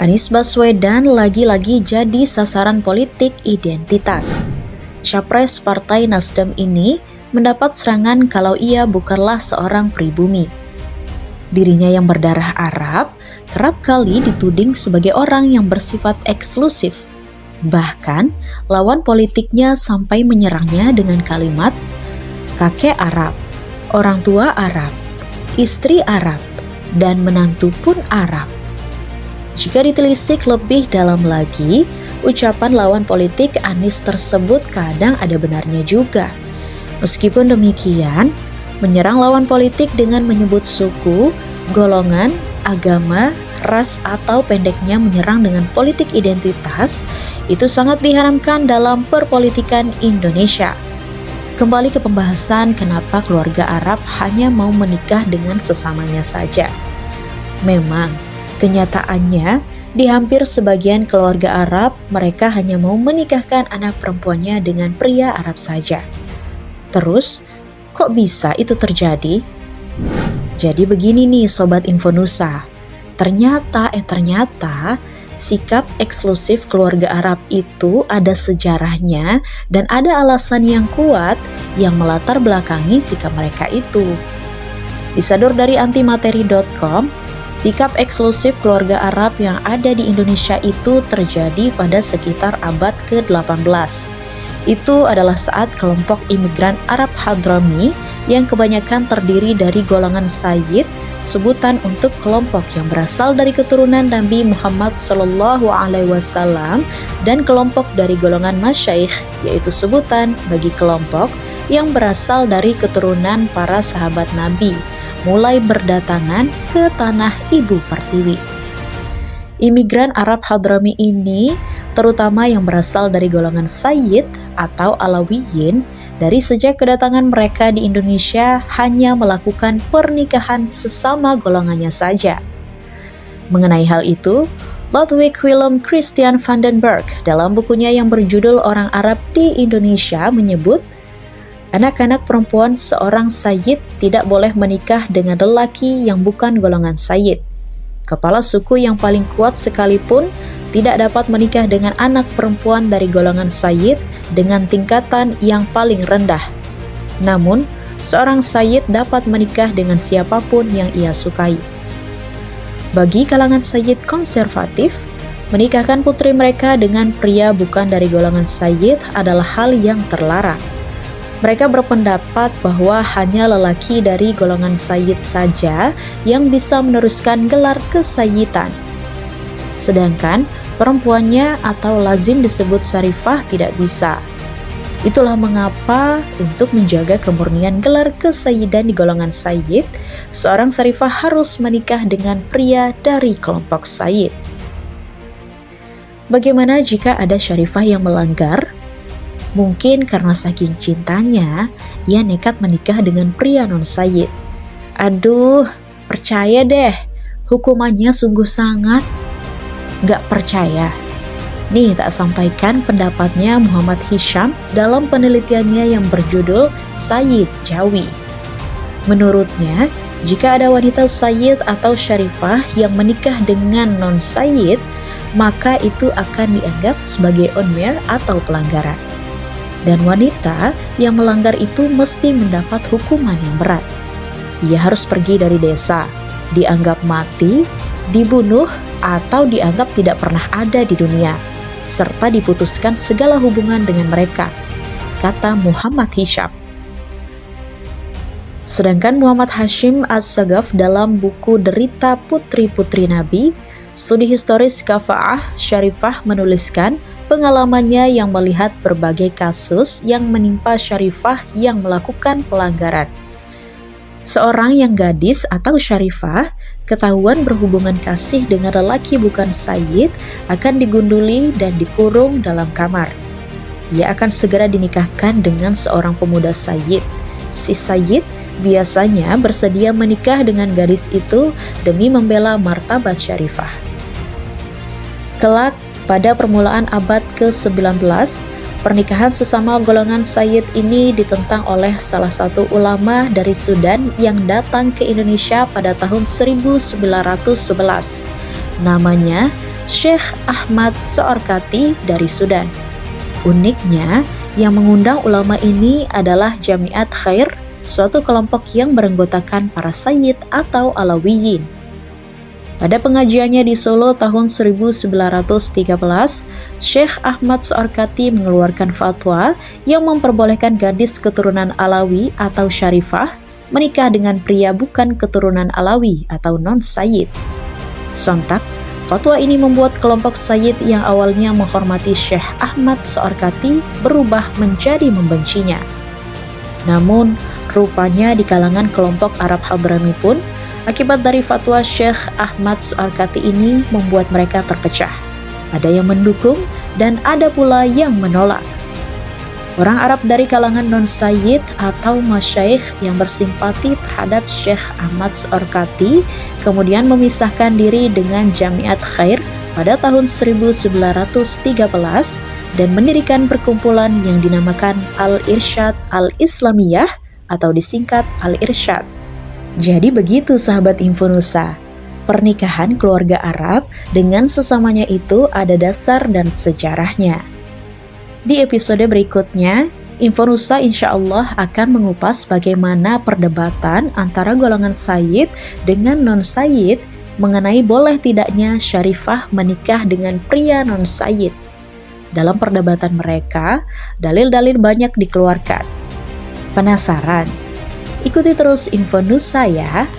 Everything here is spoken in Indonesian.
Anies Baswedan lagi-lagi jadi sasaran politik identitas. Capres Partai Nasdem ini mendapat serangan kalau ia bukanlah seorang pribumi. Dirinya yang berdarah Arab kerap kali dituding sebagai orang yang bersifat eksklusif. Bahkan, lawan politiknya sampai menyerangnya dengan kalimat, kakek Arab, orang tua Arab, istri Arab, dan menantu pun Arab. Jika ditelisik lebih dalam lagi, ucapan lawan politik Anies tersebut kadang ada benarnya juga. Meskipun demikian, menyerang lawan politik dengan menyebut suku, golongan, agama, ras, atau pendeknya menyerang dengan politik identitas, itu sangat diharamkan dalam perpolitikan Indonesia. Kembali ke pembahasan kenapa keluarga Arab hanya mau menikah dengan sesamanya saja. Memang, kenyataannya, di hampir sebagian keluarga Arab, mereka hanya mau menikahkan anak perempuannya dengan pria Arab saja. Terus, kok bisa itu terjadi? Jadi begini nih Sobat Infonusa, ternyata sikap eksklusif keluarga Arab itu ada sejarahnya dan ada alasan yang kuat yang melatar belakangi sikap mereka itu. Disadur dari antimateri.com, sikap eksklusif keluarga Arab yang ada di Indonesia itu terjadi pada sekitar abad ke-18. Itu adalah saat kelompok imigran Arab Hadrami yang kebanyakan terdiri dari golongan Sayyid, sebutan untuk kelompok yang berasal dari keturunan Nabi Muhammad SAW, dan kelompok dari golongan Masyaikh, yaitu sebutan bagi kelompok yang berasal dari keturunan para sahabat Nabi, mulai berdatangan ke tanah Ibu Pertiwi. Imigran Arab Hadrami ini, terutama yang berasal dari golongan Sayyid atau Alawiyin, dari sejak kedatangan mereka di Indonesia hanya melakukan pernikahan sesama golongannya saja. Mengenai hal itu, Ludwig Willem Christian van den Berg dalam bukunya yang berjudul Orang Arab di Indonesia menyebut, anak-anak perempuan seorang Sayyid tidak boleh menikah dengan lelaki yang bukan golongan Sayyid. Kepala suku yang paling kuat sekalipun tidak dapat menikah dengan anak perempuan dari golongan Sayyid dengan tingkatan yang paling rendah. Namun, seorang Sayyid dapat menikah dengan siapapun yang ia sukai. Bagi kalangan Sayyid konservatif, menikahkan putri mereka dengan pria bukan dari golongan Sayyid adalah hal yang terlarang. Mereka berpendapat bahwa hanya lelaki dari golongan Sayyid saja yang bisa meneruskan gelar kesayyidan. Sedangkan perempuannya atau lazim disebut syarifah tidak bisa. Itulah mengapa untuk menjaga kemurnian gelar kesayyidan di golongan Sayyid, seorang syarifah harus menikah dengan pria dari kelompok Sayyid. Bagaimana jika ada syarifah yang melanggar? Mungkin karena saking cintanya, ia nekat menikah dengan pria non-Sayyid. Aduh, percaya deh, hukumannya sungguh sangat. Gak percaya? Nih, tak sampaikan pendapatnya Muhammad Hisham dalam penelitiannya yang berjudul Sayyid Jawi. Menurutnya, jika ada wanita Sayyid atau syarifah yang menikah dengan non-Sayyid, maka itu akan dianggap sebagai onmer atau pelanggaran. Dan wanita yang melanggar itu mesti mendapat hukuman yang berat. Ia harus pergi dari desa, dianggap mati, dibunuh, atau dianggap tidak pernah ada di dunia, serta diputuskan segala hubungan dengan mereka, kata Muhammad Hisham. Sedangkan Muhammad Hashim Az-Sagaf dalam buku Derita Putri-Putri Nabi, Studi Historis Kafa'ah Syarifah menuliskan pengalamannya yang melihat berbagai kasus yang menimpa syarifah yang melakukan pelanggaran. Seorang yang gadis atau syarifah ketahuan berhubungan kasih dengan lelaki bukan Sayyid akan digunduli dan dikurung dalam kamar. Ia akan segera dinikahkan dengan seorang pemuda Sayyid. Si Sayyid biasanya bersedia menikah dengan gadis itu demi membela martabat syarifah. Kelak, pada permulaan abad ke-19, pernikahan sesama golongan Sayyid ini ditentang oleh salah satu ulama dari Sudan yang datang ke Indonesia pada tahun 1911. Namanya Syekh Ahmad So'orkati dari Sudan. Uniknya, yang mengundang ulama ini adalah Jamiat Khair, suatu kelompok yang beranggotakan para sayyid atau alawiyin. Pada pengajiannya di Solo tahun 1913, Syekh Ahmad So'orkati mengeluarkan fatwa yang memperbolehkan gadis keturunan Alawi atau Syarifah menikah dengan pria bukan keturunan Alawi atau non-sayyid. Sontak, fatwa ini membuat kelompok sayyid yang awalnya menghormati Syekh Ahmad So'orkati berubah menjadi membencinya. Namun, rupanya di kalangan kelompok Arab Hadrami pun, akibat dari fatwa Syekh Ahmad So'orkati ini membuat mereka terpecah. Ada yang mendukung dan ada pula yang menolak. Orang Arab dari kalangan non-sayyid atau masyaikh yang bersimpati terhadap Syekh Ahmad So'orkati kemudian memisahkan diri dengan Jamiat Khair pada tahun 1913 dan mendirikan perkumpulan yang dinamakan Al-Irsyad Al-Islamiyah atau disingkat Al-Irsyad. Jadi begitu sahabat Infonusa, pernikahan keluarga Arab dengan sesamanya itu ada dasar dan sejarahnya. Di episode berikutnya, Infonusa insya Allah akan mengupas bagaimana perdebatan antara golongan sayyid dengan non-sayyid mengenai boleh tidaknya Syarifah menikah dengan pria non-sayyid. Dalam perdebatan mereka, dalil-dalil banyak dikeluarkan. Penasaran? Ikuti terus Infonusa ya.